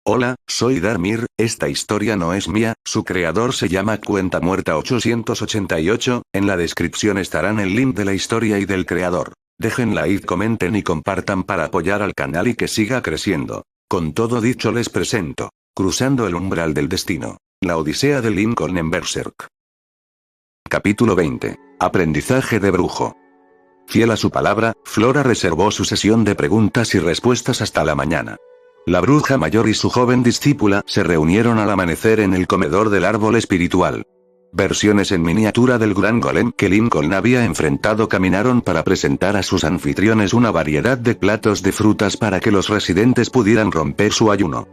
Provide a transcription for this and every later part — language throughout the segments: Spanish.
Hola, soy Darmir, esta historia no es mía, su creador se llama Cuenta Muerta 888, en la descripción estarán el link de la historia y del creador. Dejen like, comenten y compartan para apoyar al canal y que siga creciendo. Con todo dicho les presento, Cruzando el umbral del destino. La odisea de Lincoln en Berserk. Capítulo 20. Aprendizaje de brujo. Fiel a su palabra, Flora reservó su sesión de preguntas y respuestas hasta la mañana. La bruja mayor y su joven discípula se reunieron al amanecer en el comedor del árbol espiritual. Versiones en miniatura del gran golem que Lincoln había enfrentado caminaron para presentar a sus anfitriones una variedad de platos de frutas para que los residentes pudieran romper su ayuno.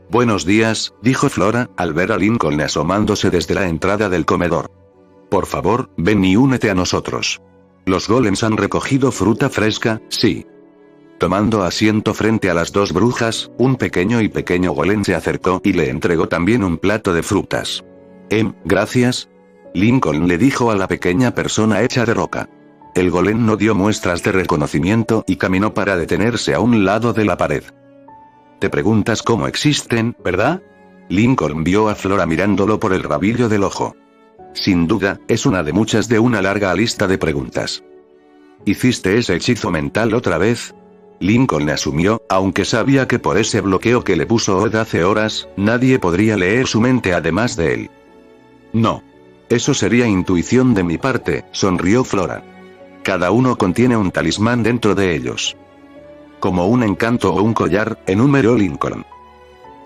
Buenos días, dijo Flora, al ver a Lincoln asomándose desde la entrada del comedor. Por favor, ven y únete a nosotros. Los golems han recogido fruta fresca, sí. Tomando asiento frente a las dos brujas, un pequeño golem se acercó y le entregó también un plato de frutas. Gracias. Lincoln le dijo a la pequeña persona hecha de roca. El golem no dio muestras de reconocimiento y caminó para detenerse a un lado de la pared. Te preguntas cómo existen, ¿verdad? Lincoln vio a Flora mirándolo por el rabillo del ojo. Sin duda, es una de muchas de una larga lista de preguntas. ¿Hiciste ese hechizo mental otra vez? Lincoln asumió, aunque sabía que por ese bloqueo que le puso Odd hace horas, nadie podría leer su mente además de él. No. Eso sería intuición de mi parte, sonrió Flora. Cada uno contiene un talismán dentro de ellos. Como un encanto o un collar, enumeró Lincoln.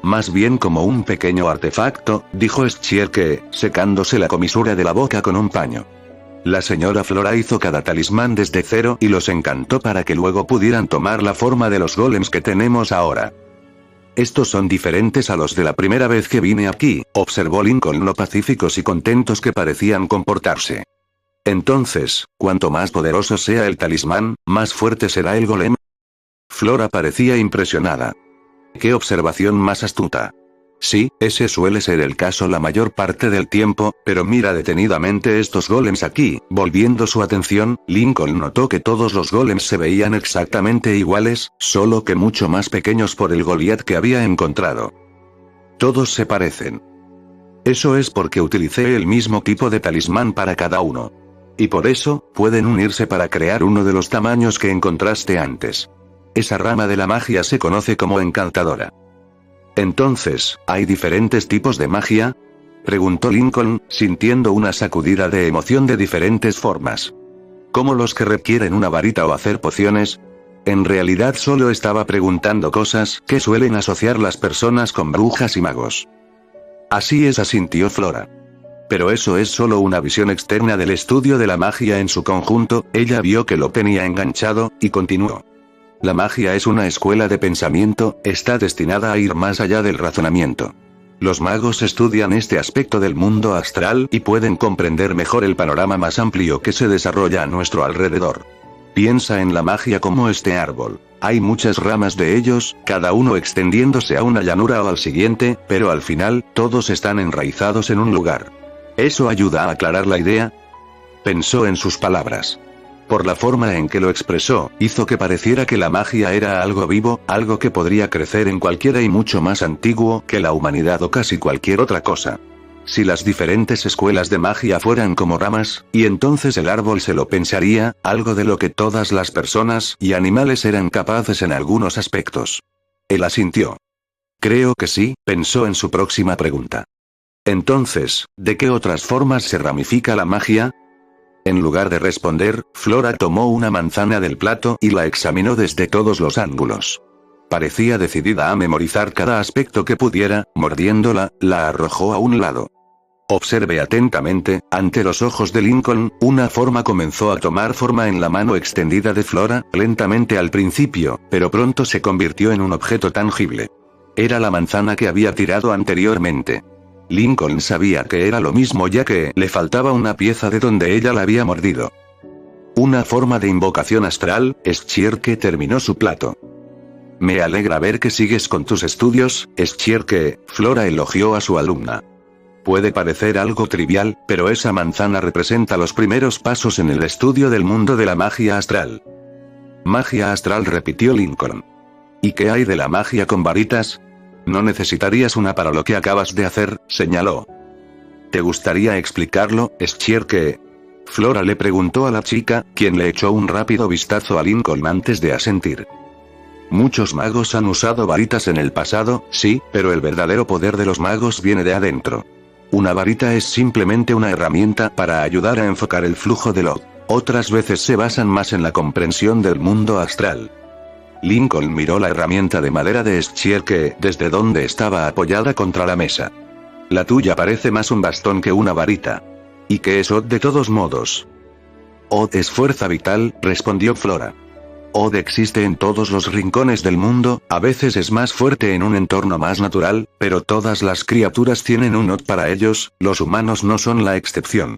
Más bien como un pequeño artefacto, dijo Schierke, secándose la comisura de la boca con un paño. La señora Flora hizo cada talismán desde cero y los encantó para que luego pudieran tomar la forma de los golems que tenemos ahora. Estos son diferentes a los de la primera vez que vine aquí, observó Lincoln lo pacíficos y contentos que parecían comportarse. Entonces, cuanto más poderoso sea el talismán, más fuerte será el golem. Flora parecía impresionada. ¡Qué observación más astuta! Sí, ese suele ser el caso la mayor parte del tiempo, pero mira detenidamente estos golems aquí. Volviendo su atención, Lincoln notó que todos los golems se veían exactamente iguales, solo que mucho más pequeños por el Goliath que había encontrado. Todos se parecen. Eso es porque utilicé el mismo tipo de talismán para cada uno. Y por eso, pueden unirse para crear uno de los tamaños que encontraste antes. Esa rama de la magia se conoce como encantadora. Entonces, ¿hay diferentes tipos de magia? Preguntó Lincoln, sintiendo una sacudida de emoción de diferentes formas. ¿Como los que requieren una varita o hacer pociones? En realidad solo estaba preguntando cosas que suelen asociar las personas con brujas y magos. Así es, asintió Flora. Pero eso es solo una visión externa del estudio de la magia en su conjunto. Ella vio que lo tenía enganchado, y continuó. La magia es una escuela de pensamiento, está destinada a ir más allá del razonamiento. Los magos estudian este aspecto del mundo astral y pueden comprender mejor el panorama más amplio que se desarrolla a nuestro alrededor. Piensa en la magia como este árbol. Hay muchas ramas de ellos, cada uno extendiéndose a una llanura o al siguiente, pero al final, todos están enraizados en un lugar. ¿Eso ayuda a aclarar la idea? Pensó en sus palabras. Por la forma en que lo expresó, hizo que pareciera que la magia era algo vivo, algo que podría crecer en cualquiera y mucho más antiguo que la humanidad o casi cualquier otra cosa. Si las diferentes escuelas de magia fueran como ramas, y entonces el árbol se lo pensaría, algo de lo que todas las personas y animales eran capaces en algunos aspectos. Él asintió. Creo que sí, pensó en su próxima pregunta. Entonces, ¿de qué otras formas se ramifica la magia? En lugar de responder, Flora tomó una manzana del plato y la examinó desde todos los ángulos. Parecía decidida a memorizar cada aspecto que pudiera. Mordiéndola, la arrojó a un lado. Observe atentamente, ante los ojos de Lincoln, una forma comenzó a tomar forma en la mano extendida de Flora, lentamente al principio, pero pronto se convirtió en un objeto tangible. Era la manzana que había tirado anteriormente. Lincoln sabía que era lo mismo ya que le faltaba una pieza de donde ella la había mordido. Una forma de invocación astral. Schierke terminó su plato. Me alegra ver que sigues con tus estudios, Schierke. Flora elogió a su alumna. Puede parecer algo trivial, pero esa manzana representa los primeros pasos en el estudio del mundo de la magia astral. Magia astral, repitió Lincoln. ¿Y qué hay de la magia con varitas? No necesitarías una para lo que acabas de hacer, señaló. ¿Te gustaría explicarlo, Schierke? Flora le preguntó a la chica, quien le echó un rápido vistazo a Lincoln antes de asentir. Muchos magos han usado varitas en el pasado, sí, pero el verdadero poder de los magos viene de adentro. Una varita es simplemente una herramienta para ayudar a enfocar el flujo de Lot. Otras veces se basan más en la comprensión del mundo astral. Lincoln miró la herramienta de madera de Schierke desde donde estaba apoyada contra la mesa. La tuya parece más un bastón que una varita. ¿Y qué es Od de todos modos? Od es fuerza vital, respondió Flora. Od existe en todos los rincones del mundo, a veces es más fuerte en un entorno más natural, pero todas las criaturas tienen un Od para ellos, los humanos no son la excepción.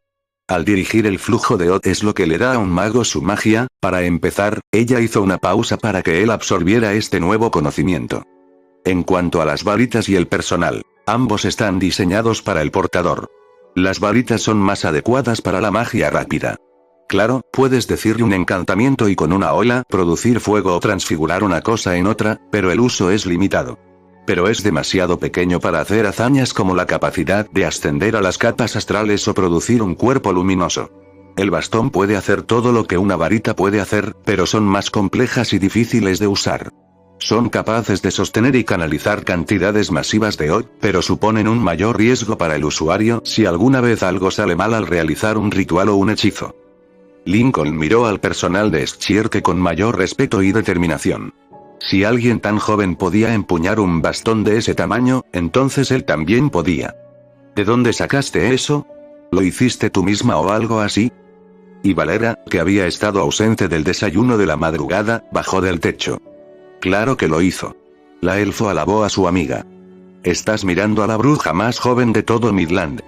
Al dirigir el flujo de Od es lo que le da a un mago su magia. Para empezar, ella hizo una pausa para que él absorbiera este nuevo conocimiento. En cuanto a las varitas y el personal, ambos están diseñados para el portador. Las varitas son más adecuadas para la magia rápida. Claro, puedes decirle un encantamiento y con una ola producir fuego o transfigurar una cosa en otra, pero el uso es limitado. Pero es demasiado pequeño para hacer hazañas como la capacidad de ascender a las capas astrales o producir un cuerpo luminoso. El bastón puede hacer todo lo que una varita puede hacer, pero son más complejas y difíciles de usar. Son capaces de sostener y canalizar cantidades masivas de Od, pero suponen un mayor riesgo para el usuario si alguna vez algo sale mal al realizar un ritual o un hechizo. Lincoln miró al personal de Schierke con mayor respeto y determinación. Si alguien tan joven podía empuñar un bastón de ese tamaño, entonces él también podía. ¿De dónde sacaste eso? ¿Lo hiciste tú misma o algo así? Y Valera, que había estado ausente del desayuno de la madrugada, bajó del techo. Claro que lo hizo. La elfo alabó a su amiga. Estás mirando a la bruja más joven de todo Midland.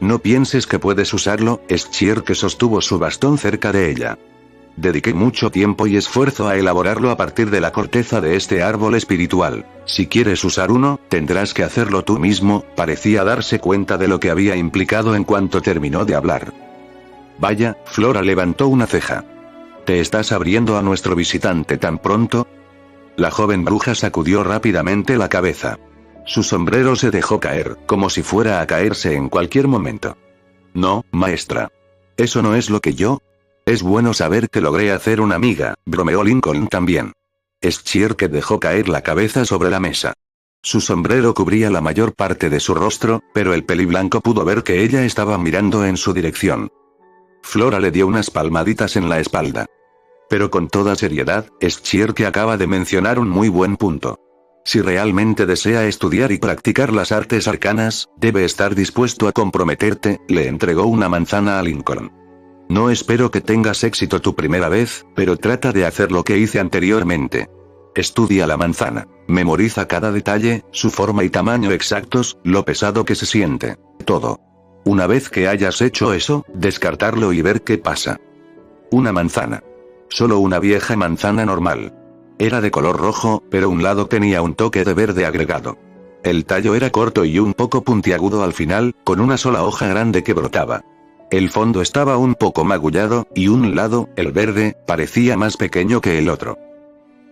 No pienses que puedes usarlo, Schierke sostuvo su bastón cerca de ella. Dediqué mucho tiempo y esfuerzo a elaborarlo a partir de la corteza de este árbol espiritual. Si quieres usar uno, tendrás que hacerlo tú mismo. Parecía darse cuenta de lo que había implicado en cuanto terminó de hablar. Vaya, Flora levantó una ceja. ¿Te estás abriendo a nuestro visitante tan pronto? La joven bruja sacudió rápidamente la cabeza. Su sombrero se dejó caer, como si fuera a caerse en cualquier momento. No, maestra. Eso no es lo que yo... Es bueno saber que logré hacer una amiga, bromeó Lincoln también. Schierke dejó caer la cabeza sobre la mesa. Su sombrero cubría la mayor parte de su rostro, pero el peliblanco pudo ver que ella estaba mirando en su dirección. Flora le dio unas palmaditas en la espalda. Pero con toda seriedad, Schierke acaba de mencionar un muy buen punto. Si realmente desea estudiar y practicar las artes arcanas, debe estar dispuesto a comprometerte. Le entregó una manzana a Lincoln. No espero que tengas éxito tu primera vez, pero trata de hacer lo que hice anteriormente. Estudia la manzana. Memoriza cada detalle, su forma y tamaño exactos, lo pesado que se siente. Todo. Una vez que hayas hecho eso, descartarlo y ver qué pasa. Una manzana. Solo una vieja manzana normal. Era de color rojo, pero un lado tenía un toque de verde agregado. El tallo era corto y un poco puntiagudo al final, con una sola hoja grande que brotaba. El fondo estaba un poco magullado, y un lado, el verde, parecía más pequeño que el otro.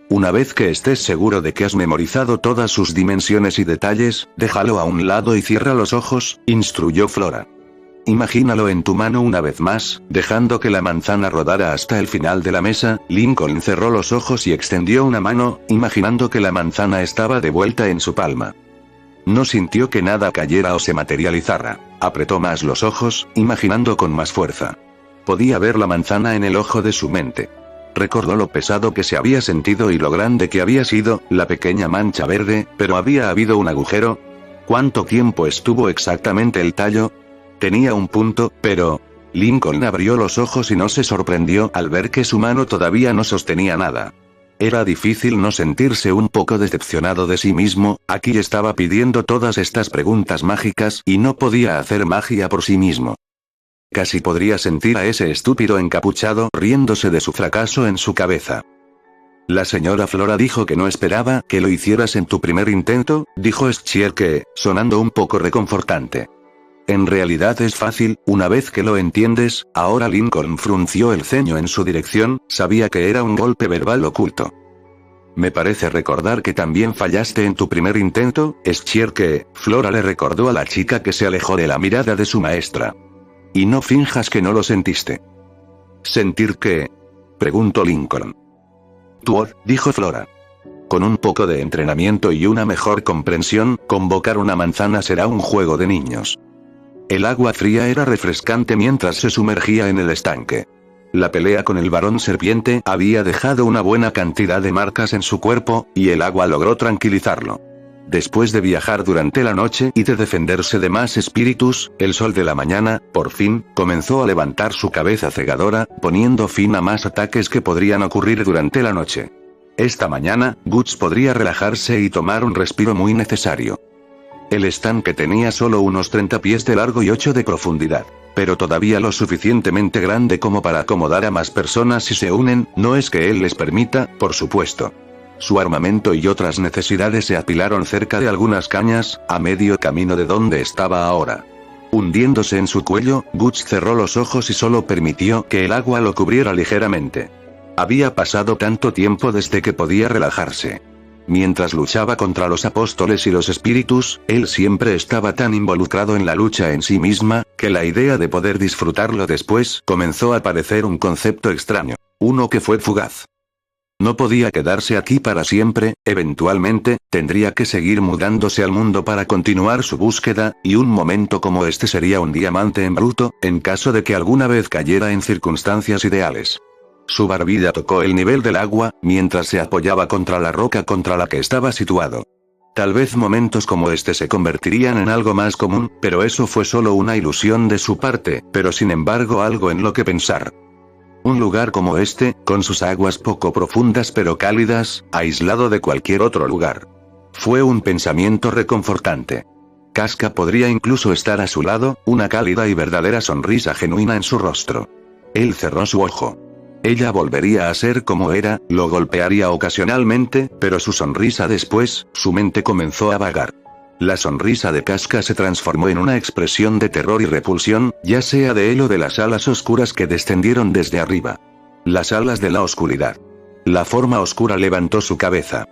Una vez que estés seguro de que has memorizado todas sus dimensiones y detalles, déjalo a un lado y cierra los ojos, instruyó Flora. Imagínalo en tu mano una vez más, dejando que la manzana rodara hasta el final de la mesa. Lincoln cerró los ojos y extendió una mano, imaginando que la manzana estaba de vuelta en su palma. No sintió que nada cayera o se materializara. Apretó más los ojos, imaginando con más fuerza. Podía ver la manzana en el ojo de su mente. Recordó lo pesado que se había sentido y lo grande que había sido la pequeña mancha verde, pero había habido un agujero. ¿Cuánto tiempo estuvo exactamente el tallo? Tenía un punto, pero... Lincoln abrió los ojos y no se sorprendió al ver que su mano todavía no sostenía nada. Era difícil no sentirse un poco decepcionado de sí mismo. Aquí estaba pidiendo todas estas preguntas mágicas y no podía hacer magia por sí mismo. Casi podría sentir a ese estúpido encapuchado riéndose de su fracaso en su cabeza. La señora Flora dijo que no esperaba que lo hicieras en tu primer intento, dijo Schierke, sonando un poco reconfortante. En realidad es fácil, una vez que lo entiendes. Ahora Lincoln frunció el ceño en su dirección, sabía que era un golpe verbal oculto. Me parece recordar que también fallaste en tu primer intento, es que, Flora le recordó a la chica que se alejó de la mirada de su maestra. Y no finjas que no lo sentiste. ¿Sentir qué? Preguntó Lincoln. Tuor, dijo Flora. Con un poco de entrenamiento y una mejor comprensión, convocar una manzana será un juego de niños. El agua fría era refrescante mientras se sumergía en el estanque. La pelea con el varón serpiente había dejado una buena cantidad de marcas en su cuerpo, y el agua logró tranquilizarlo. Después de viajar durante la noche y de defenderse de más espíritus, el sol de la mañana, por fin, comenzó a levantar su cabeza cegadora, poniendo fin a más ataques que podrían ocurrir durante la noche. Esta mañana, Guts podría relajarse y tomar un respiro muy necesario. El estanque tenía solo unos 30 pies de largo y 8 de profundidad. Pero todavía lo suficientemente grande como para acomodar a más personas si se unen, no es que él les permita, por supuesto. Su armamento y otras necesidades se apilaron cerca de algunas cañas, a medio camino de donde estaba ahora. Hundiéndose en su cuello, Guts cerró los ojos y solo permitió que el agua lo cubriera ligeramente. Había pasado tanto tiempo desde que podía relajarse. Mientras luchaba contra los apóstoles y los espíritus, él siempre estaba tan involucrado en la lucha en sí misma, que la idea de poder disfrutarlo después comenzó a parecer un concepto extraño. Uno que fue fugaz. No podía quedarse aquí para siempre, eventualmente, tendría que seguir mudándose al mundo para continuar su búsqueda, y un momento como este sería un diamante en bruto, en caso de que alguna vez cayera en circunstancias ideales. Su barbilla tocó el nivel del agua, mientras se apoyaba contra la roca contra la que estaba situado. Tal vez momentos como este se convertirían en algo más común, pero eso fue solo una ilusión de su parte, pero sin embargo algo en lo que pensar. Un lugar como este, con sus aguas poco profundas pero cálidas, aislado de cualquier otro lugar. Fue un pensamiento reconfortante. Casca podría incluso estar a su lado, una cálida y verdadera sonrisa genuina en su rostro. Él cerró su ojo. Ella volvería a ser como era, lo golpearía ocasionalmente, pero su sonrisa después, su mente comenzó a vagar. La sonrisa de Casca se transformó en una expresión de terror y repulsión, ya sea de él o de las alas oscuras que descendieron desde arriba. Las alas de la oscuridad. La forma oscura levantó su cabeza.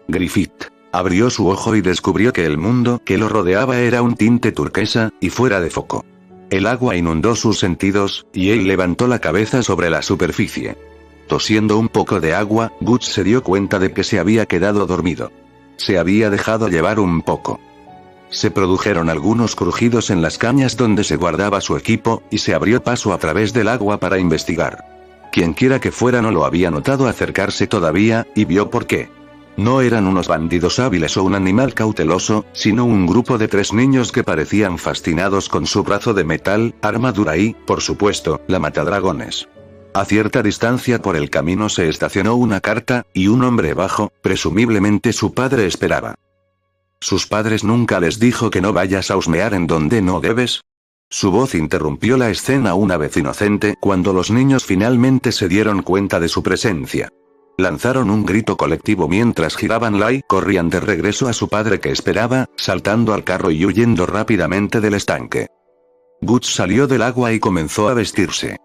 Griffith. Abrió su ojo y descubrió que el mundo que lo rodeaba era un tinte turquesa, y fuera de foco. El agua inundó sus sentidos, y él levantó la cabeza sobre la superficie. Tosiendo un poco de agua, Guts se dio cuenta de que se había quedado dormido. Se había dejado llevar un poco. Se produjeron algunos crujidos en las cañas donde se guardaba su equipo, y se abrió paso a través del agua para investigar. Quienquiera que fuera no lo había notado acercarse todavía, y vio por qué. No eran unos bandidos hábiles o un animal cauteloso, sino un grupo de 3 niños que parecían fascinados con su brazo de metal, armadura y, por supuesto, la matadragones. A cierta distancia por el camino se estacionó una carta, y un hombre bajo, presumiblemente su padre esperaba. ¿Sus padres nunca les dijo que no vayas a husmear en donde no debes? Su voz interrumpió la escena una vez inocente cuando los niños finalmente se dieron cuenta de su presencia. Lanzaron un grito colectivo mientras giraban y corrían de regreso a su padre que esperaba, saltando al carro y huyendo rápidamente del estanque. Guts salió del agua y comenzó a vestirse.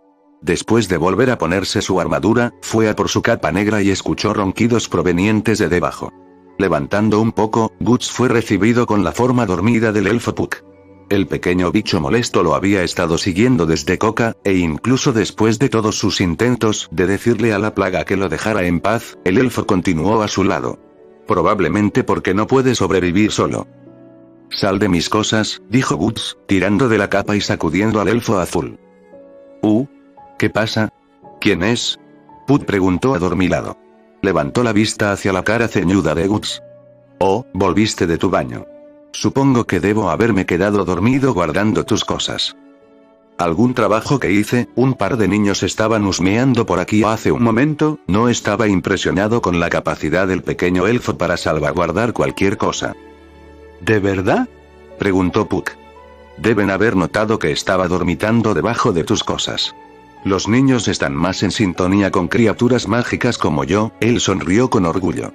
Después de volver a ponerse su armadura, fue a por su capa negra y escuchó ronquidos provenientes de debajo. Levantando un poco, Guts fue recibido con la forma dormida del elfo Puck. El pequeño bicho molesto lo había estado siguiendo desde Coca, e incluso después de todos sus intentos de decirle a la plaga que lo dejara en paz, el elfo continuó a su lado. Probablemente porque no puede sobrevivir solo. «Sal de mis cosas», dijo Guts, tirando de la capa y sacudiendo al elfo azul. ¿Qué pasa? ¿Quién es? Puck preguntó adormilado. Levantó la vista hacia la cara ceñuda de Guts. «Oh, volviste de tu baño. Supongo que debo haberme quedado dormido guardando tus cosas. ¿Algún trabajo que hice? Un par de niños estaban husmeando por aquí hace un momento, no estaba impresionado con la capacidad del pequeño elfo para salvaguardar cualquier cosa». ¿De verdad? Preguntó Puck. Deben haber notado que estaba dormitando debajo de tus cosas. Los niños están más en sintonía con criaturas mágicas como yo, él sonrió con orgullo.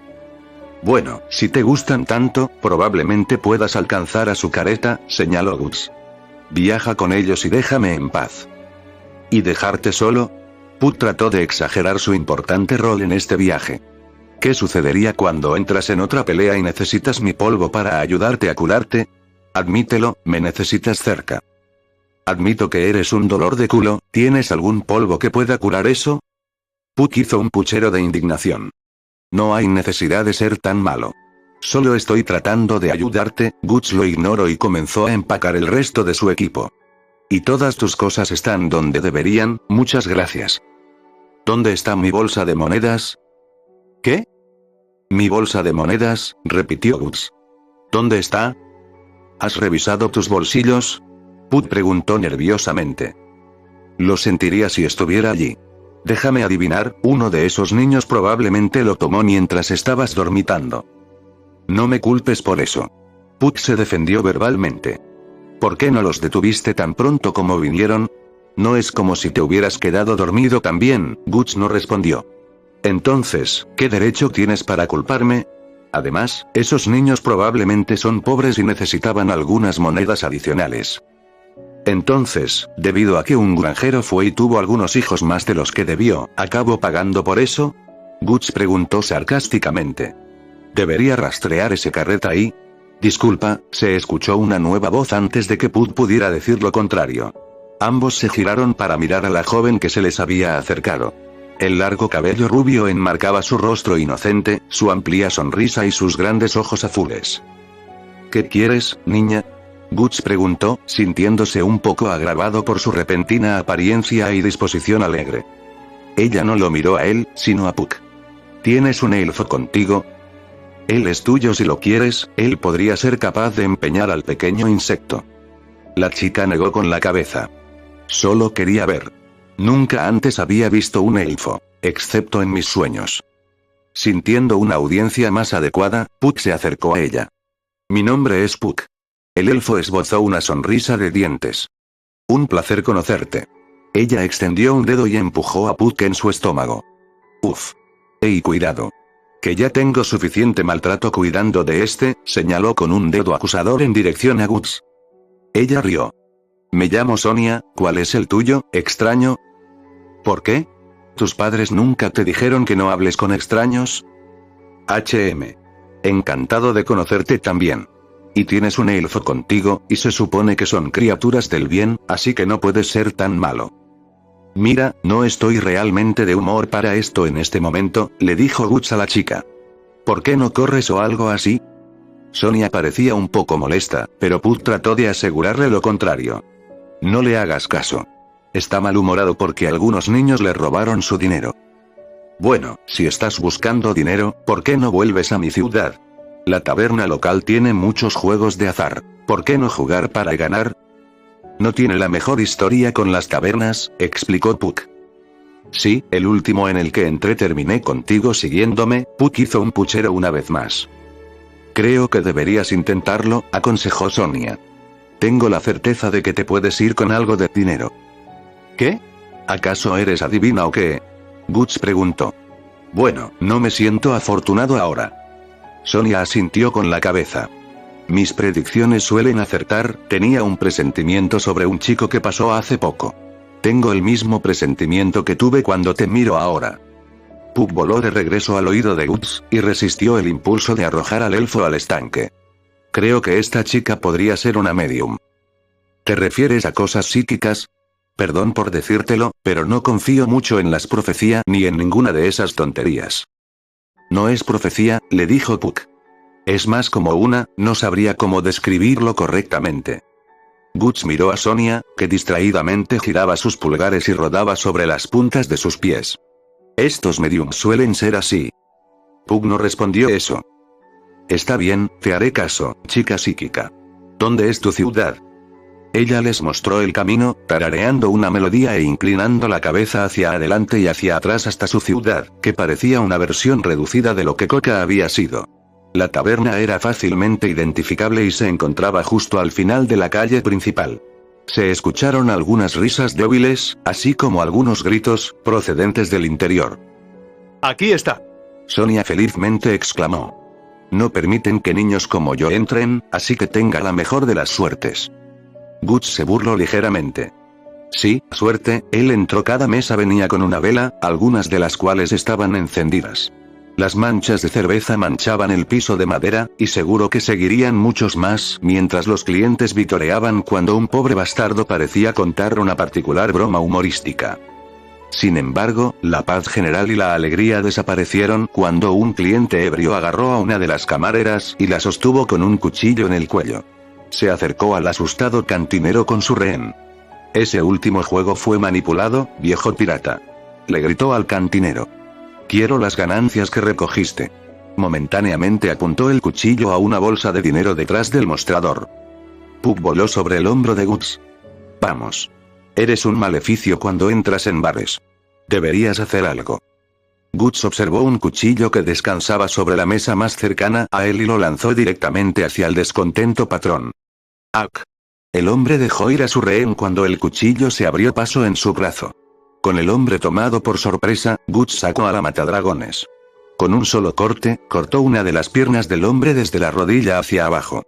Bueno, si te gustan tanto, probablemente puedas alcanzar a su careta, señaló Guts. Viaja con ellos y déjame en paz. ¿Y dejarte solo? Puck trató de exagerar su importante rol en este viaje. ¿Qué sucedería cuando entras en otra pelea y necesitas mi polvo para ayudarte a curarte? Admítelo, me necesitas cerca. Admito que eres un dolor de culo, ¿tienes algún polvo que pueda curar eso? Puck hizo un puchero de indignación. No hay necesidad de ser tan malo. Solo estoy tratando de ayudarte. Guts lo ignoró y comenzó a empacar el resto de su equipo. Y todas tus cosas están donde deberían, muchas gracias. ¿Dónde está mi bolsa de monedas? ¿Qué? Mi bolsa de monedas, repitió Guts. ¿Dónde está? ¿Has revisado tus bolsillos? Puck preguntó nerviosamente. Lo sentiría si estuviera allí. Déjame adivinar, uno de esos niños probablemente lo tomó mientras estabas dormitando. No me culpes por eso. Puck se defendió verbalmente. ¿Por qué no los detuviste tan pronto como vinieron? No es como si te hubieras quedado dormido también, Guts no respondió. Entonces, ¿qué derecho tienes para culparme? Además, esos niños probablemente son pobres y necesitaban algunas monedas adicionales. Entonces, debido a que un granjero fue y tuvo algunos hijos más de los que debió, ¿acabó pagando por eso? Guts preguntó sarcásticamente. ¿Debería rastrear ese carreta ahí? Disculpa, se escuchó una nueva voz antes de que Puck pudiera decir lo contrario. Ambos se giraron para mirar a la joven que se les había acercado. El largo cabello rubio enmarcaba su rostro inocente, su amplia sonrisa y sus grandes ojos azules. ¿Qué quieres, niña? Guts preguntó, sintiéndose un poco agravado por su repentina apariencia y disposición alegre. Ella no lo miró a él, sino a Puck. ¿Tienes un elfo contigo? Él es tuyo si lo quieres, él podría ser capaz de empeñar al pequeño insecto. La chica negó con la cabeza. Solo quería ver. Nunca antes había visto un elfo, excepto en mis sueños. Sintiendo una audiencia más adecuada, Puck se acercó a ella. Mi nombre es Puck. El elfo esbozó una sonrisa de dientes. Un placer conocerte. Ella extendió un dedo y empujó a Puck en su estómago. Uf. Ey, cuidado. Que ya tengo suficiente maltrato cuidando de este, señaló con un dedo acusador en dirección a Guts. Ella rió. Me llamo Sonia, ¿cuál es el tuyo, extraño? ¿Por qué? ¿Tus padres nunca te dijeron que no hables con extraños? Encantado de conocerte también. Y tienes un elfo contigo, y se supone que son criaturas del bien, así que no puedes ser tan malo. Mira, no estoy realmente de humor para esto en este momento, le dijo Guts a la chica. ¿Por qué no corres o algo así? Sonia parecía un poco molesta, pero Puck trató de asegurarle lo contrario. No le hagas caso. Está malhumorado porque algunos niños le robaron su dinero. Bueno, si estás buscando dinero, ¿por qué no vuelves a mi ciudad? La taberna local tiene muchos juegos de azar. ¿Por qué no jugar para ganar? No tiene la mejor historia con las tabernas, explicó Puck. Sí, el último en el que entré terminé contigo siguiéndome. Puck hizo un puchero una vez más. Creo que deberías intentarlo, aconsejó Sonia. Tengo la certeza de que te puedes ir con algo de dinero. ¿Qué? ¿Acaso eres adivina o qué? Guts preguntó. Bueno, no me siento afortunado ahora. Sonia asintió con la cabeza. Mis predicciones suelen acertar, tenía un presentimiento sobre un chico que pasó hace poco. Tengo el mismo presentimiento que tuve cuando te miro ahora. Puck voló de regreso al oído de Guts, y resistió el impulso de arrojar al elfo al estanque. Creo que esta chica podría ser una medium. ¿Te refieres a cosas psíquicas? Perdón por decírtelo, pero no confío mucho en las profecías ni en ninguna de esas tonterías. No es profecía, le dijo Puck. Es más como no sabría cómo describirlo correctamente. Guts miró a Sonia, que distraídamente giraba sus pulgares y rodaba sobre las puntas de sus pies. Estos mediums suelen ser así. Puck no respondió eso. Está bien, te haré caso, chica psíquica. ¿Dónde es tu ciudad? Ella les mostró el camino, tarareando una melodía e inclinando la cabeza hacia adelante y hacia atrás hasta su ciudad, que parecía una versión reducida de lo que Coca había sido. La taberna era fácilmente identificable y se encontraba justo al final de la calle principal. Se escucharon algunas risas débiles, así como algunos gritos, procedentes del interior. ¡Aquí está! Sonia felizmente exclamó. No permiten que niños como yo entren, así que tenga la mejor de las suertes. Guts se burló ligeramente. Sí, suerte, él entró cada mesa venía con una vela, algunas de las cuales estaban encendidas. Las manchas de cerveza manchaban el piso de madera, y seguro que seguirían muchos más mientras los clientes vitoreaban cuando un pobre bastardo parecía contar una particular broma humorística. Sin embargo, la paz general y la alegría desaparecieron cuando un cliente ebrio agarró a una de las camareras y la sostuvo con un cuchillo en el cuello. Se acercó al asustado cantinero con su rehén. Ese último juego fue manipulado, viejo pirata. Le gritó al cantinero. Quiero las ganancias que recogiste. Momentáneamente apuntó el cuchillo a una bolsa de dinero detrás del mostrador. Puck voló sobre el hombro de Guts. Vamos. Eres un maleficio cuando entras en bares. Deberías hacer algo. Guts observó un cuchillo que descansaba sobre la mesa más cercana a él y lo lanzó directamente hacia el descontento patrón. ¡Ac! El hombre dejó ir a su rehén cuando el cuchillo se abrió paso en su brazo. Con el hombre tomado por sorpresa, Guts sacó a la matadragones. Con un solo corte, cortó una de las piernas del hombre desde la rodilla hacia abajo.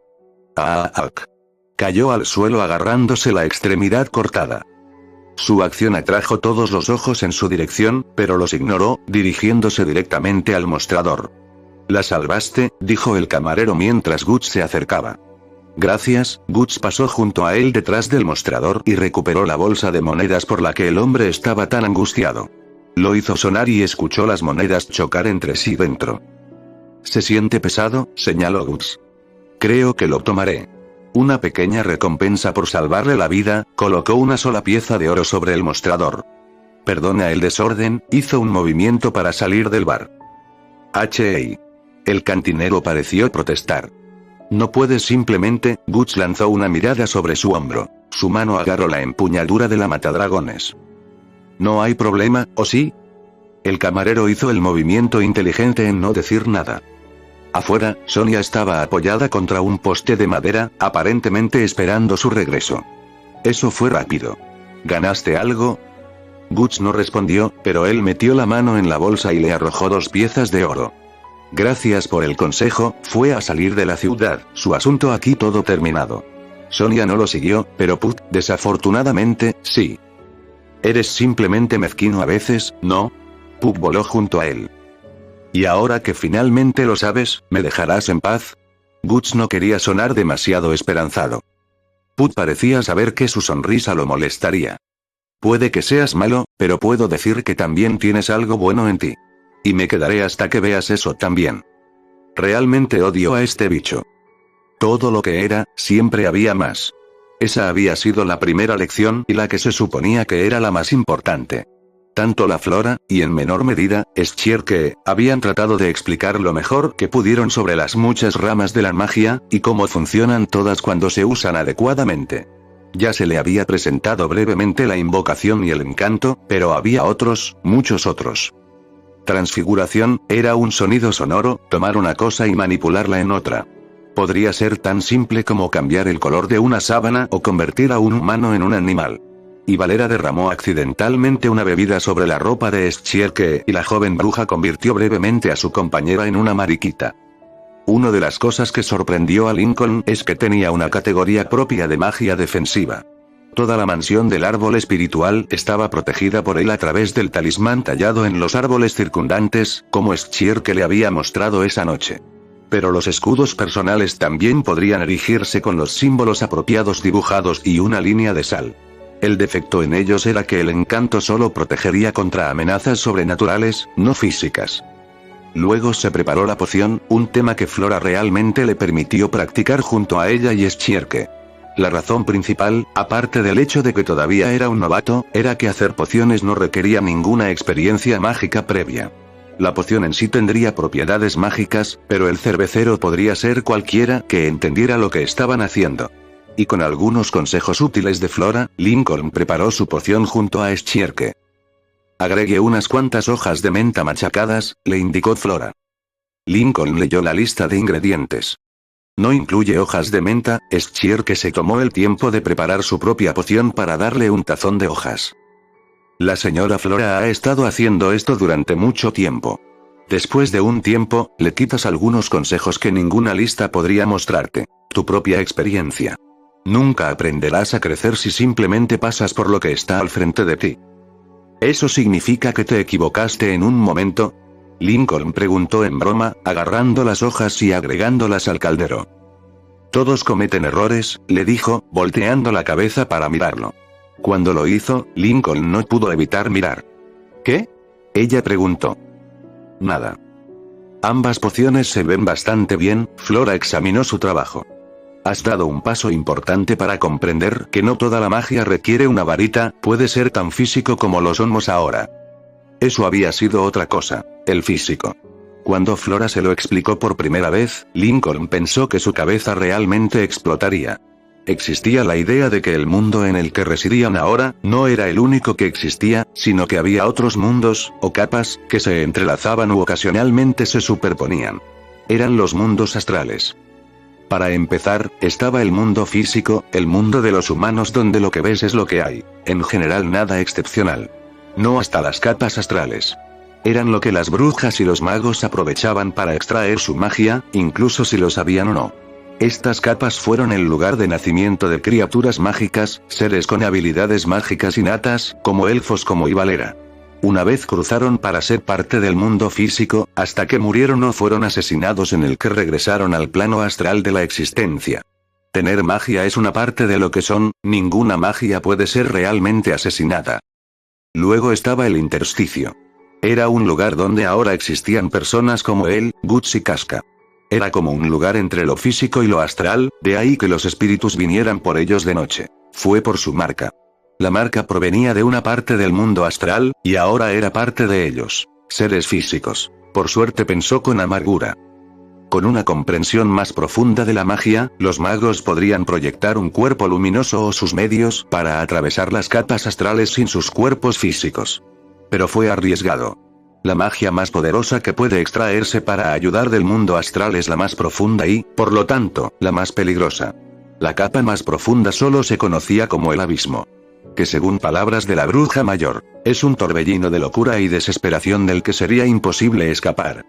¡Ac! Cayó al suelo agarrándose la extremidad cortada. Su acción atrajo todos los ojos en su dirección, pero los ignoró, dirigiéndose directamente al mostrador. «La salvaste», dijo el camarero mientras Guts se acercaba. «Gracias». Guts pasó junto a él detrás del mostrador y recuperó la bolsa de monedas por la que el hombre estaba tan angustiado. Lo hizo sonar y escuchó las monedas chocar entre sí dentro. «Se siente pesado», señaló Guts. «Creo que lo tomaré». Una pequeña recompensa por salvarle la vida, colocó una sola pieza de oro sobre el mostrador. Perdona el desorden, hizo un movimiento para salir del bar. «Hey». El cantinero pareció protestar. «No puedes simplemente», Guts lanzó una mirada sobre su hombro. Su mano agarró la empuñadura de la matadragones. «No hay problema, ¿o sí?» El camarero hizo el movimiento inteligente en no decir nada. Afuera, Sonia estaba apoyada contra un poste de madera, aparentemente esperando su regreso. Eso fue rápido. ¿Ganaste algo? Guts no respondió, pero él metió la mano en la bolsa y le arrojó 2 piezas de oro. Gracias por el consejo, fue a salir de la ciudad, su asunto aquí todo terminado. Sonia no lo siguió, pero Puck, desafortunadamente, sí. Eres simplemente mezquino a veces, ¿no? Puck voló junto a él. Y ahora que finalmente lo sabes, ¿me dejarás en paz? Guts no quería sonar demasiado esperanzado. Puck parecía saber que su sonrisa lo molestaría. Puede que seas malo, pero puedo decir que también tienes algo bueno en ti. Y me quedaré hasta que veas eso también. Realmente odio a este bicho. Todo lo que era, siempre había más. Esa había sido la primera lección y la que se suponía que era la más importante. Tanto la flora, y en menor medida, Schierke, habían tratado de explicar lo mejor que pudieron sobre las muchas ramas de la magia, y cómo funcionan todas cuando se usan adecuadamente. Ya se le había presentado brevemente la invocación y el encanto, pero había otros, muchos otros. Transfiguración, era un sonido sonoro, tomar una cosa y manipularla en otra. Podría ser tan simple como cambiar el color de una sábana o convertir a un humano en un animal. Y Valera derramó accidentalmente una bebida sobre la ropa de Schierke, y la joven bruja convirtió brevemente a su compañera en una mariquita. Una de las cosas que sorprendió a Lincoln es que tenía una categoría propia de magia defensiva. Toda la mansión del árbol espiritual estaba protegida por él a través del talismán tallado en los árboles circundantes, como Schierke le había mostrado esa noche. Pero los escudos personales también podrían erigirse con los símbolos apropiados dibujados y una línea de sal. El defecto en ellos era que el encanto solo protegería contra amenazas sobrenaturales, no físicas. Luego se preparó la poción, un tema que Flora realmente le permitió practicar junto a ella y Schierke. La razón principal, aparte del hecho de que todavía era un novato, era que hacer pociones no requería ninguna experiencia mágica previa. La poción en sí tendría propiedades mágicas, pero el cervecero podría ser cualquiera que entendiera lo que estaban haciendo. Y con algunos consejos útiles de Flora, Lincoln preparó su poción junto a Schierke. Agregue unas cuantas hojas de menta machacadas, le indicó Flora. Lincoln leyó la lista de ingredientes. No incluye hojas de menta, Schierke se tomó el tiempo de preparar su propia poción para darle un tazón de hojas. La señora Flora ha estado haciendo esto durante mucho tiempo. Después de un tiempo, le quitas algunos consejos que ninguna lista podría mostrarte. Tu propia experiencia. Nunca aprenderás a crecer si simplemente pasas por lo que está al frente de ti. ¿Eso significa que te equivocaste en un momento? Lincoln preguntó en broma, agarrando las hojas y agregándolas al caldero. Todos cometen errores, le dijo, volteando la cabeza para mirarlo. Cuando lo hizo, Lincoln no pudo evitar mirar. ¿Qué? Ella preguntó. Nada. Ambas pociones se ven bastante bien, Flora examinó su trabajo. Has dado un paso importante para comprender que no toda la magia requiere una varita, puede ser tan físico como lo somos ahora. Eso había sido otra cosa, el físico. Cuando Flora se lo explicó por primera vez, Lincoln pensó que su cabeza realmente explotaría. Existía la idea de que el mundo en el que residían ahora, no era el único que existía, sino que había otros mundos, o capas, que se entrelazaban u ocasionalmente se superponían. Eran los mundos astrales. Para empezar, estaba el mundo físico, el mundo de los humanos donde lo que ves es lo que hay, en general nada excepcional. No hasta las capas astrales. Eran lo que las brujas y los magos aprovechaban para extraer su magia, incluso si lo sabían o no. Estas capas fueron el lugar de nacimiento de criaturas mágicas, seres con habilidades mágicas innatas, como elfos como Ivalera. Una vez cruzaron para ser parte del mundo físico, hasta que murieron o fueron asesinados en el que regresaron al plano astral de la existencia. Tener magia es una parte de lo que son, ninguna magia puede ser realmente asesinada. Luego estaba el intersticio. Era un lugar donde ahora existían personas como él, Guts y Casca. Era como un lugar entre lo físico y lo astral, de ahí que los espíritus vinieran por ellos de noche. Fue por su marca. La marca provenía de una parte del mundo astral, y ahora era parte de ellos, seres físicos. Por suerte pensó con amargura. Con una comprensión más profunda de la magia, los magos podrían proyectar un cuerpo luminoso o sus medios para atravesar las capas astrales sin sus cuerpos físicos. Pero fue arriesgado. La magia más poderosa que puede extraerse para ayudar del mundo astral es la más profunda y, por lo tanto, la más peligrosa. La capa más profunda solo se conocía como el abismo. Que según palabras de la bruja mayor, es un torbellino de locura y desesperación del que sería imposible escapar.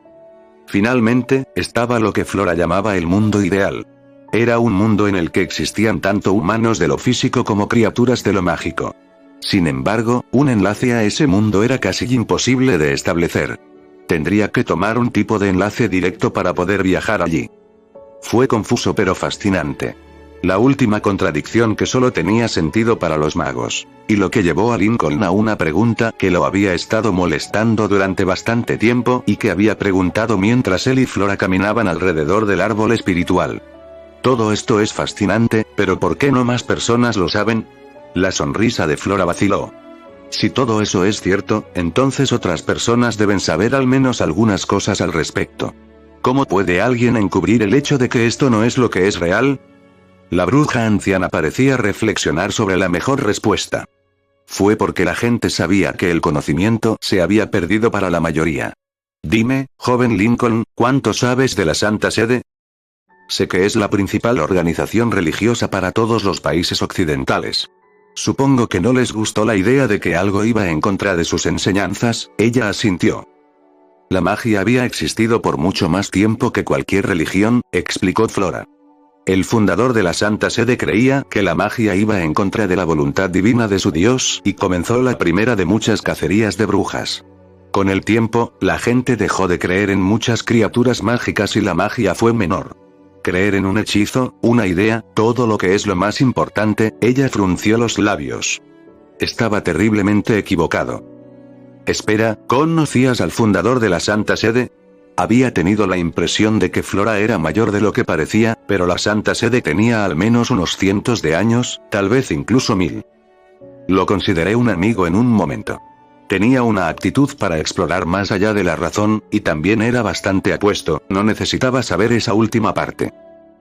Finalmente, estaba lo que Flora llamaba el mundo ideal. Era un mundo en el que existían tanto humanos de lo físico como criaturas de lo mágico. Sin embargo, un enlace a ese mundo era casi imposible de establecer. Tendría que tomar un tipo de enlace directo para poder viajar allí. Fue confuso pero fascinante. La última contradicción que solo tenía sentido para los magos. Y lo que llevó a Lincoln a una pregunta que lo había estado molestando durante bastante tiempo y que había preguntado mientras él y Flora caminaban alrededor del árbol espiritual. Todo esto es fascinante, pero ¿por qué no más personas lo saben? La sonrisa de Flora vaciló. Si todo eso es cierto, entonces otras personas deben saber al menos algunas cosas al respecto. ¿Cómo puede alguien encubrir el hecho de que esto no es lo que es real? La bruja anciana parecía reflexionar sobre la mejor respuesta. Fue porque la gente sabía que el conocimiento se había perdido para la mayoría. Dime, joven Lincoln, ¿cuánto sabes de la Santa Sede? Sé que es la principal organización religiosa para todos los países occidentales. Supongo que no les gustó la idea de que algo iba en contra de sus enseñanzas, ella asintió. La magia había existido por mucho más tiempo que cualquier religión, explicó Flora. El fundador de la Santa Sede creía que la magia iba en contra de la voluntad divina de su Dios, y comenzó la primera de muchas cacerías de brujas. Con el tiempo, la gente dejó de creer en muchas criaturas mágicas y la magia fue menor. Creer en un hechizo, una idea, todo lo que es lo más importante, ella frunció los labios. Estaba terriblemente equivocado. Espera, ¿conocías al fundador de la Santa Sede? Había tenido la impresión de que Flora era mayor de lo que parecía, pero la Santa Sede tenía al menos unos cientos de años, tal vez incluso 1000. Lo consideré un amigo en un momento. Tenía una actitud para explorar más allá de la razón, y también era bastante apuesto, no necesitaba saber esa última parte.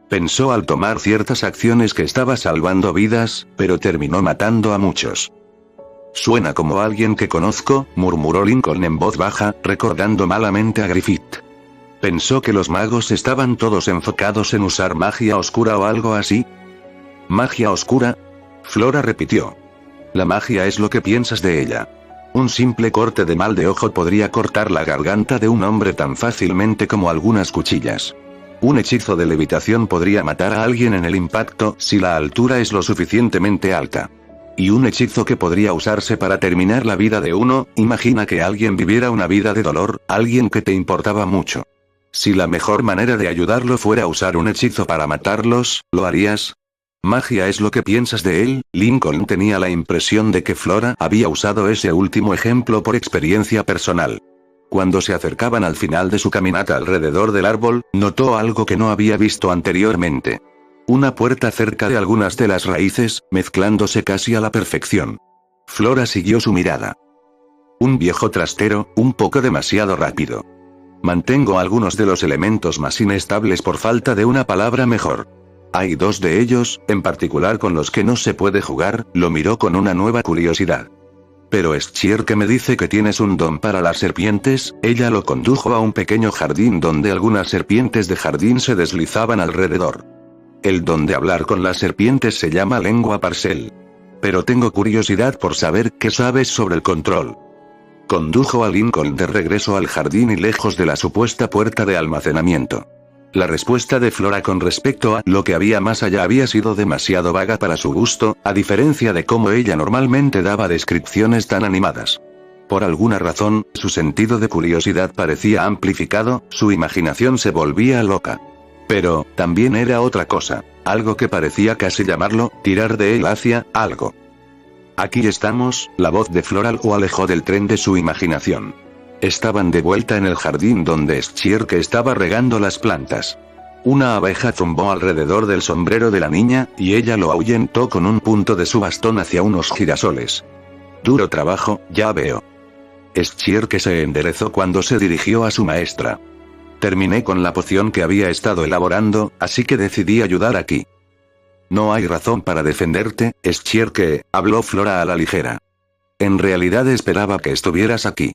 Pensó al tomar ciertas acciones que estaba salvando vidas, pero terminó matando a muchos. Suena como alguien que conozco, murmuró Lincoln en voz baja, recordando malamente a Griffith. Pensó que los magos estaban todos enfocados en usar magia oscura o algo así. ¿Magia oscura? Flora repitió. La magia es lo que piensas de ella. Un simple corte de mal de ojo podría cortar la garganta de un hombre tan fácilmente como algunas cuchillas. Un hechizo de levitación podría matar a alguien en el impacto si la altura es lo suficientemente alta. Y un hechizo que podría usarse para terminar la vida de uno. Imagina que alguien viviera una vida de dolor, alguien que te importaba mucho. Si la mejor manera de ayudarlo fuera usar un hechizo para matarlos, ¿lo harías? Magia es lo que piensas de él. Lincoln tenía la impresión de que Flora había usado ese último ejemplo por experiencia personal. Cuando se acercaban al final de su caminata alrededor del árbol, notó algo que no había visto anteriormente. Una puerta cerca de algunas de las raíces, mezclándose casi a la perfección. Flora siguió su mirada. Un viejo trastero, un poco demasiado rápido. Mantengo algunos de los elementos más inestables por falta de una palabra mejor. Hay dos de ellos, en particular con los que no se puede jugar. Lo miró con una nueva curiosidad. Pero es Chier que me dice que tienes un don para las serpientes. Ella lo condujo a un pequeño jardín donde algunas serpientes de jardín se deslizaban alrededor. El don de hablar con las serpientes se llama lengua parcel. Pero tengo curiosidad por saber qué sabes sobre el control. Condujo a Lincoln de regreso al jardín y lejos de la supuesta puerta de almacenamiento. La respuesta de Flora con respecto a lo que había más allá había sido demasiado vaga para su gusto, a diferencia de cómo ella normalmente daba descripciones tan animadas. Por alguna razón, su sentido de curiosidad parecía amplificado, su imaginación se volvía loca. Pero, también era otra cosa, algo que parecía casi llamarlo, tirar de él hacia algo. Aquí estamos, la voz de Flora lo alejó del tren de su imaginación. Estaban de vuelta en el jardín donde Chier que estaba regando las plantas. Una abeja zumbó alrededor del sombrero de la niña, y ella lo ahuyentó con un punto de su bastón hacia unos girasoles. Duro trabajo, ya veo. Chier que se enderezó cuando se dirigió a su maestra. Terminé con la poción que había estado elaborando, así que decidí ayudar aquí. No hay razón para defenderte, Chier que, habló Flora a la ligera. En realidad esperaba que estuvieras aquí.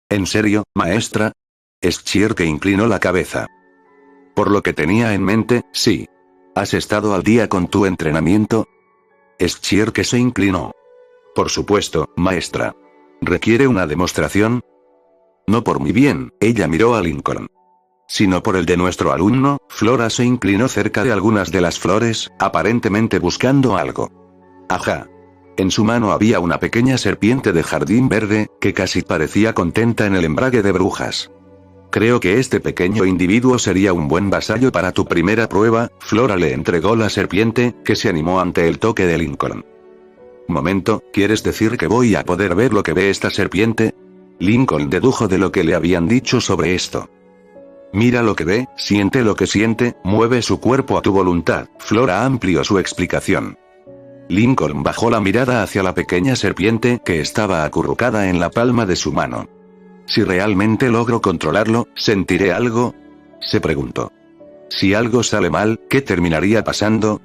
¿En serio, maestra? Chier que inclinó la cabeza. Por lo que tenía en mente, sí. ¿Has estado al día con tu entrenamiento? Chier que se inclinó. Por supuesto, maestra. ¿Requiere una demostración? No por mi bien, ella miró a Lincoln. Sino por el de nuestro alumno. Flora se inclinó cerca de algunas de las flores, aparentemente buscando algo. Ajá. En su mano había una pequeña serpiente de jardín verde, que casi parecía contenta en el embrague de brujas. Creo que este pequeño individuo sería un buen vasallo para tu primera prueba. Flora le entregó la serpiente, que se animó ante el toque de Lincoln. Momento, ¿quieres decir que voy a poder ver lo que ve esta serpiente? Lincoln dedujo de lo que le habían dicho sobre esto. Mira lo que ve, siente lo que siente, mueve su cuerpo a tu voluntad. Flora amplió su explicación. Lincoln bajó la mirada hacia la pequeña serpiente que estaba acurrucada en la palma de su mano. Si realmente logro controlarlo, ¿sentiré algo? Se preguntó. Si algo sale mal, ¿qué terminaría pasando?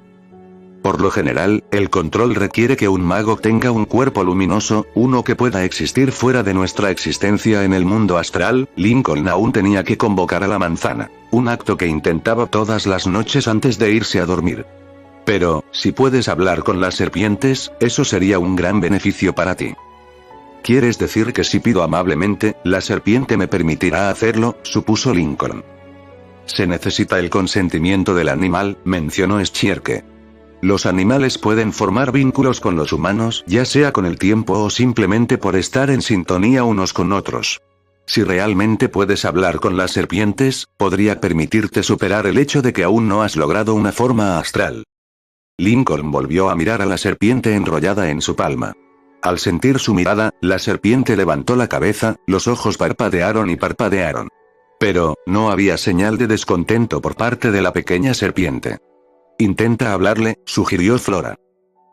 Por lo general, el control requiere que un mago tenga un cuerpo luminoso, uno que pueda existir fuera de nuestra existencia en el mundo astral. Lincoln aún tenía que convocar a la manzana, un acto que intentaba todas las noches antes de irse a dormir. Pero, si puedes hablar con las serpientes, eso sería un gran beneficio para ti. ¿Quieres decir que si pido amablemente, la serpiente me permitirá hacerlo?, supuso Lincoln. Se necesita el consentimiento del animal, mencionó Schierke. Los animales pueden formar vínculos con los humanos, ya sea con el tiempo o simplemente por estar en sintonía unos con otros. Si realmente puedes hablar con las serpientes, podría permitirte superar el hecho de que aún no has logrado una forma astral. Lincoln volvió a mirar a la serpiente enrollada en su palma. Al sentir su mirada, la serpiente levantó la cabeza, los ojos parpadearon y parpadearon. Pero, no había señal de descontento por parte de la pequeña serpiente. Intenta hablarle, sugirió Flora.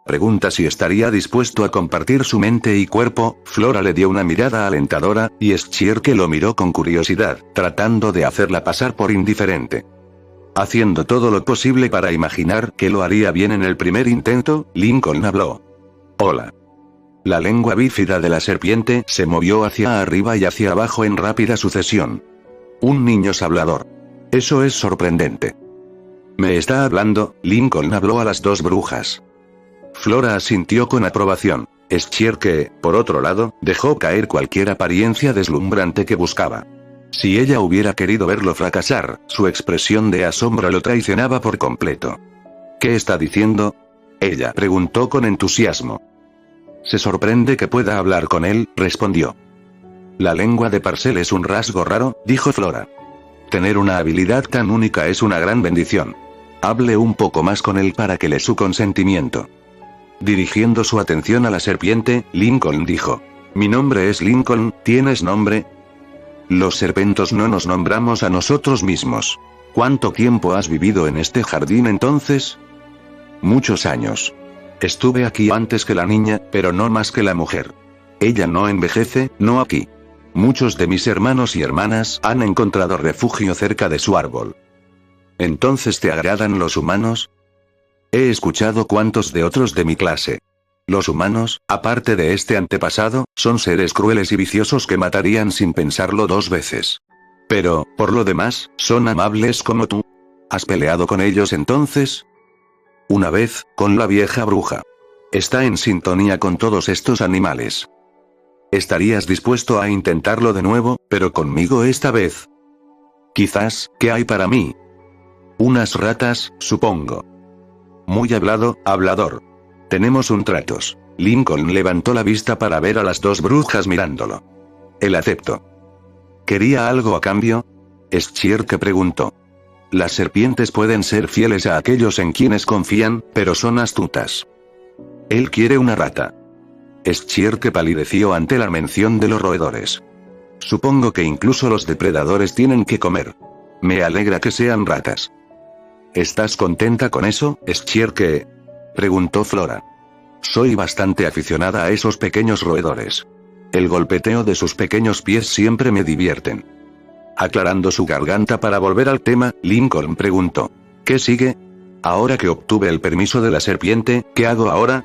Pregunta si estaría dispuesto a compartir su mente y cuerpo. Flora le dio una mirada alentadora, y Schierke lo miró con curiosidad, tratando de hacerla pasar por indiferente. Haciendo todo lo posible para imaginar que lo haría bien en el primer intento, Lincoln habló. Hola. La lengua bífida de la serpiente se movió hacia arriba y hacia abajo en rápida sucesión. Un niño hablador. Eso es sorprendente. ¿Me está hablando? Lincoln habló a las dos brujas. Flora asintió con aprobación. Schierke, por otro lado, dejó caer cualquier apariencia deslumbrante que buscaba. Si ella hubiera querido verlo fracasar, su expresión de asombro lo traicionaba por completo. ¿Qué está diciendo? Ella preguntó con entusiasmo. Se sorprende que pueda hablar con él, respondió. La lengua de Parcel es un rasgo raro, dijo Flora. Tener una habilidad tan única es una gran bendición. Hable un poco más con él para que le su consentimiento. Dirigiendo su atención a la serpiente, Lincoln dijo. Mi nombre es Lincoln, ¿tienes nombre? Los serpentos no nos nombramos a nosotros mismos. ¿Cuánto tiempo has vivido en este jardín entonces? Muchos años. Estuve aquí antes que la niña, pero no más que la mujer. Ella no envejece, no aquí. Muchos de mis hermanos y hermanas han encontrado refugio cerca de su árbol. ¿Entonces te agradan los humanos? He escuchado cuentos de otros de mi clase. Los humanos, aparte de este antepasado, son seres crueles y viciosos que matarían sin pensarlo 2 veces. Pero, por lo demás, son amables como tú. ¿Has peleado con ellos entonces? Una vez, con la vieja bruja. Está en sintonía con todos estos animales. ¿Estarías dispuesto a intentarlo de nuevo, pero conmigo esta vez? Quizás, ¿qué hay para mí? Unas ratas, supongo. Muy hablado, hablador. Tenemos un tratos. Lincoln levantó la vista para ver a las 2 brujas mirándolo. Él aceptó. ¿Quería algo a cambio? Schierke preguntó. Las serpientes pueden ser fieles a aquellos en quienes confían, pero son astutas. Él quiere una rata. Schierke palideció ante la mención de los roedores. Supongo que incluso los depredadores tienen que comer. Me alegra que sean ratas. ¿Estás contenta con eso, Schierke? Preguntó Flora. Soy bastante aficionada a esos pequeños roedores. El golpeteo de sus pequeños pies siempre me divierten. Aclarando su garganta para volver al tema, Lincoln preguntó. ¿Qué sigue? Ahora que obtuve el permiso de la serpiente, ¿qué hago ahora?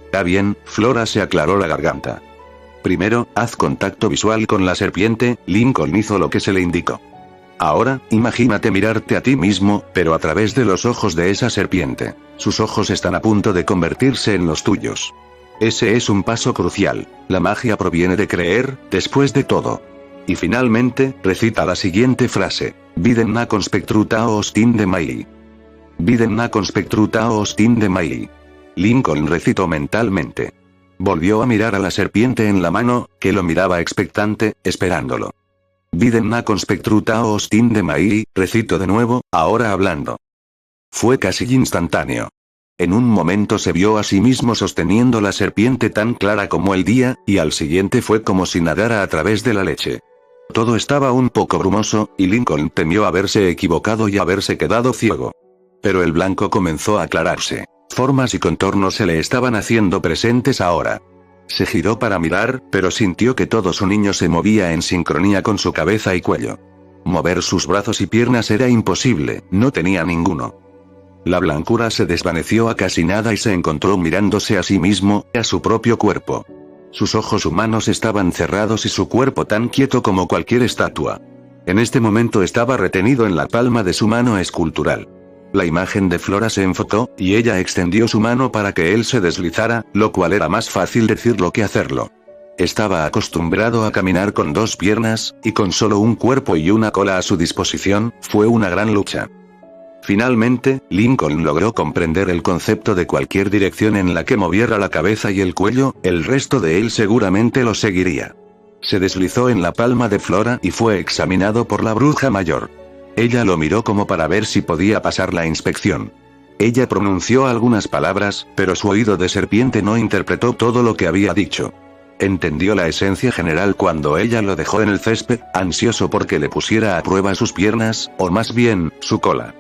Está bien, Flora se aclaró la garganta. Primero, haz contacto visual con la serpiente. Lincoln hizo lo que se le indicó. Ahora, imagínate mirarte a ti mismo, pero a través de los ojos de esa serpiente. Sus ojos están a punto de convertirse en los tuyos. Ese es un paso crucial. La magia proviene de creer, después de todo. Y finalmente, recita la siguiente frase. Viden na conspectruta ostin de mai. Viden na conspectruta ostin de mai. Lincoln recitó mentalmente. Volvió a mirar a la serpiente en la mano, que lo miraba expectante, esperándolo. Viden na conspectruta ostin de mai, recito de nuevo, ahora hablando. Fue casi instantáneo. En un momento se vio a sí mismo sosteniendo la serpiente tan clara como el día, y al siguiente fue como si nadara a través de la leche. Todo estaba un poco brumoso, y Lincoln temió haberse equivocado y haberse quedado ciego. Pero el blanco comenzó a aclararse. Formas y contornos se le estaban haciendo presentes ahora. Se giró para mirar, pero sintió que todo su niño se movía en sincronía con su cabeza y cuello. Mover sus brazos y piernas era imposible, no tenía ninguno. La blancura se desvaneció a casi nada y se encontró mirándose a sí mismo, a su propio cuerpo. Sus ojos humanos estaban cerrados y su cuerpo tan quieto como cualquier estatua. En este momento estaba retenido en la palma de su mano escultural. La imagen de Flora se enfocó, y ella extendió su mano para que él se deslizara, lo cual era más fácil decirlo que hacerlo. Estaba acostumbrado a caminar con 2 piernas, y con solo un cuerpo y una cola a su disposición, fue una gran lucha. Finalmente, Lincoln logró comprender el concepto de cualquier dirección en la que moviera la cabeza y el cuello, el resto de él seguramente lo seguiría. Se deslizó en la palma de Flora y fue examinado por la bruja mayor. Ella lo miró como para ver si podía pasar la inspección. Ella pronunció algunas palabras, pero su oído de serpiente no interpretó todo lo que había dicho. Entendió la esencia general cuando ella lo dejó en el césped, ansioso porque le pusiera a prueba sus piernas, o más bien, su cola.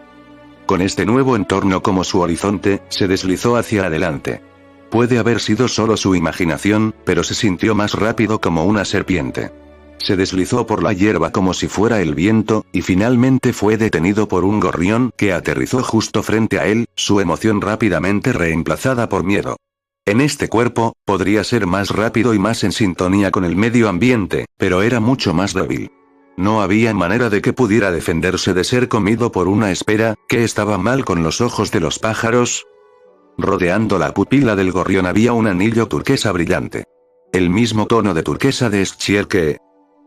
Con este nuevo entorno como su horizonte, se deslizó hacia adelante. Puede haber sido solo su imaginación, pero se sintió más rápido como una serpiente. Se deslizó por la hierba como si fuera el viento, y finalmente fue detenido por un gorrión que aterrizó justo frente a él, su emoción rápidamente reemplazada por miedo. En este cuerpo, podría ser más rápido y más en sintonía con el medio ambiente, pero era mucho más débil. No había manera de que pudiera defenderse de ser comido por una espera. ¿Qué estaba mal con los ojos de los pájaros? Rodeando la pupila del gorrión había un anillo turquesa brillante. El mismo tono de turquesa de Schierke.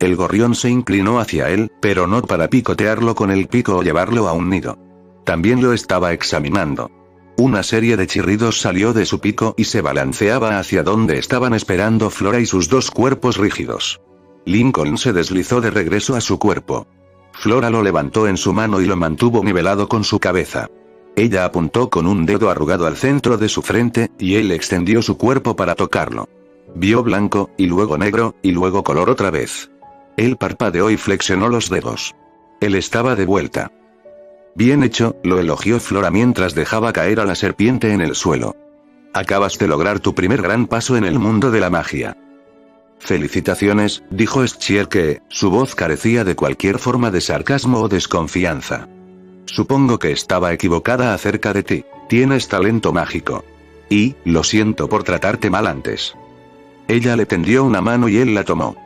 El gorrión se inclinó hacia él, pero no para picotearlo con el pico o llevarlo a un nido. También lo estaba examinando. Una serie de chirridos salió de su pico y se balanceaba hacia donde estaban esperando Flora y sus dos cuerpos rígidos. Lincoln se deslizó de regreso a su cuerpo. Flora lo levantó en su mano y lo mantuvo nivelado con su cabeza. Ella apuntó con un dedo arrugado al centro de su frente, y él extendió su cuerpo para tocarlo. Vio blanco, y luego negro, y luego color otra vez. Él parpadeó y flexionó los dedos. Él estaba de vuelta. Bien hecho, lo elogió Flora mientras dejaba caer a la serpiente en el suelo. Acabas de lograr tu primer gran paso en el mundo de la magia. Felicitaciones, dijo Schierke, su voz carecía de cualquier forma de sarcasmo o desconfianza. Supongo que estaba equivocada acerca de ti. Tienes talento mágico. Y, lo siento por tratarte mal antes. Ella le tendió una mano y él la tomó.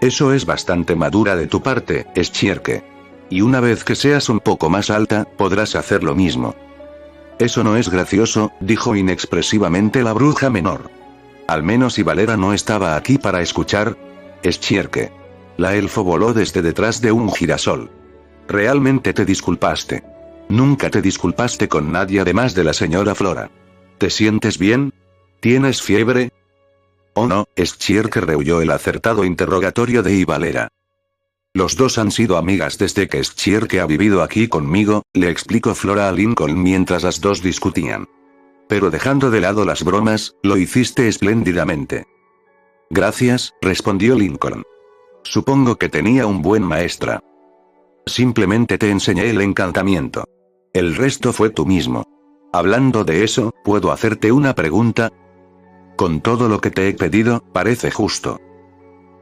Eso es bastante madura de tu parte, Schierke. Y una vez que seas un poco más alta, podrás hacer lo mismo. Eso no es gracioso, dijo inexpresivamente la bruja menor. Al menos si Valera no estaba aquí para escuchar. Schierke. La elfo voló desde detrás de un girasol. Realmente te disculpaste. Nunca te disculpaste con nadie además de la señora Flora. ¿Te sientes bien? ¿Tienes fiebre? Oh no, Schierke rehuyó el acertado interrogatorio de Valera. Los dos han sido amigas desde que Schierke ha vivido aquí conmigo, le explicó Flora a Lincoln mientras las dos discutían. Pero dejando de lado las bromas, lo hiciste espléndidamente. Gracias, respondió Lincoln. Supongo que tenía un buen maestra. Simplemente te enseñé el encantamiento. El resto fue tú mismo. Hablando de eso, ¿puedo hacerte una pregunta? Con todo lo que te he pedido, parece justo.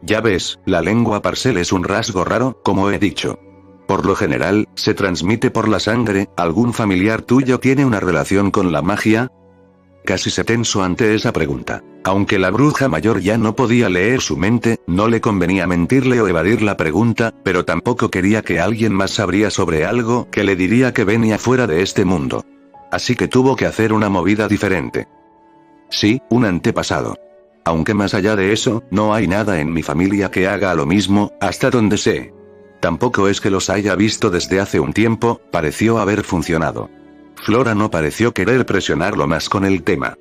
Ya ves, la lengua parcel es un rasgo raro, como he dicho. Por lo general, se transmite por la sangre. ¿Algún familiar tuyo tiene una relación con la magia? Casi se tensó ante esa pregunta. Aunque la bruja mayor ya no podía leer su mente, no le convenía mentirle o evadir la pregunta, pero tampoco quería que alguien más sabría sobre algo que le diría que venía fuera de este mundo. Así que tuvo que hacer una movida diferente. Sí, un antepasado. Aunque más allá de eso, no hay nada en mi familia que haga lo mismo, hasta donde sé. Tampoco es que los haya visto desde hace un tiempo, pareció haber funcionado. Flora no pareció querer presionarlo más con el tema.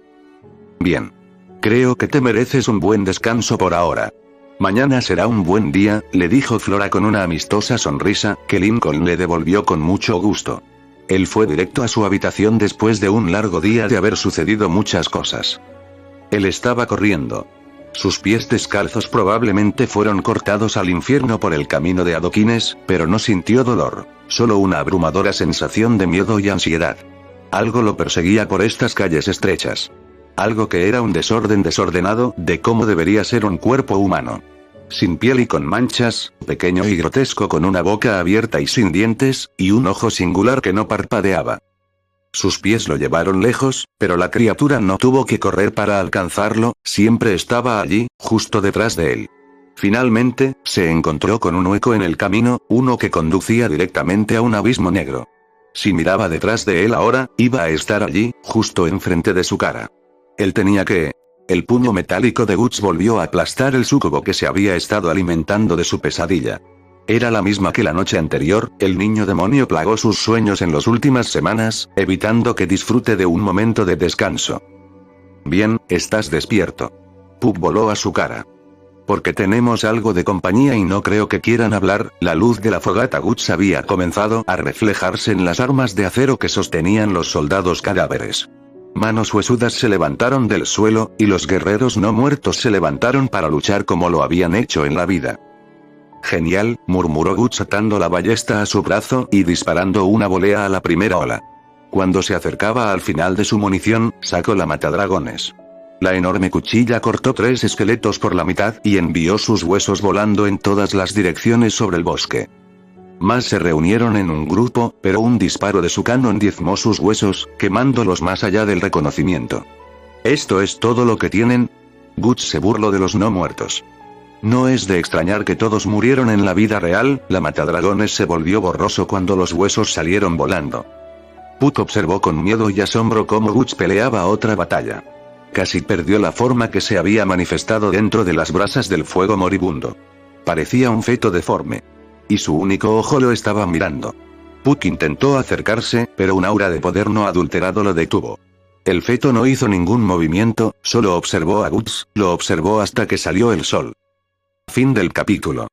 Bien. Creo que te mereces un buen descanso por ahora. Mañana será un buen día, le dijo Flora con una amistosa sonrisa, que Lincoln le devolvió con mucho gusto. Él fue directo a su habitación después de un largo día de haber sucedido muchas cosas. Él estaba corriendo. Sus pies descalzos probablemente fueron cortados al infierno por el camino de adoquines, pero no sintió dolor, solo una abrumadora sensación de miedo y ansiedad. Algo lo perseguía por estas calles estrechas. Algo que era un desorden desordenado de cómo debería ser un cuerpo humano. Sin piel y con manchas, pequeño y grotesco con una boca abierta y sin dientes, y un ojo singular que no parpadeaba. Sus pies lo llevaron lejos, pero la criatura no tuvo que correr para alcanzarlo, siempre estaba allí, justo detrás de él. Finalmente, se encontró con un hueco en el camino, uno que conducía directamente a un abismo negro. Si miraba detrás de él ahora, iba a estar allí, justo enfrente de su cara. Él tenía que... El puño metálico de Guts volvió a aplastar el súcubo que se había estado alimentando de su pesadilla. Era la misma que la noche anterior. El niño demonio plagó sus sueños en las últimas semanas, evitando que disfrute de un momento de descanso. Bien, estás despierto. Pup voló a su cara. Porque tenemos algo de compañía y no creo que quieran hablar. La luz de la fogata Guts había comenzado a reflejarse en las armas de acero que sostenían los soldados cadáveres. Manos huesudas se levantaron del suelo, y los guerreros no muertos se levantaron para luchar como lo habían hecho en la vida. Genial, murmuró Guts atando la ballesta a su brazo y disparando una volea a la primera ola. Cuando se acercaba al final de su munición, sacó la matadragones. La enorme cuchilla cortó 3 esqueletos por la mitad y envió sus huesos volando en todas las direcciones sobre el bosque. Más se reunieron en un grupo, pero un disparo de su cañón diezmó sus huesos, quemándolos más allá del reconocimiento. ¿Esto es todo lo que tienen? Guts se burló de los no muertos. No es de extrañar que todos murieron en la vida real. La matadragones se volvió borroso cuando los huesos salieron volando. Puck observó con miedo y asombro cómo Guts peleaba otra batalla. Casi perdió la forma que se había manifestado dentro de las brasas del fuego moribundo. Parecía un feto deforme. Y su único ojo lo estaba mirando. Puck intentó acercarse, pero un aura de poder no adulterado lo detuvo. El feto no hizo ningún movimiento, solo observó a Guts, lo observó hasta que salió el sol. Fin del capítulo.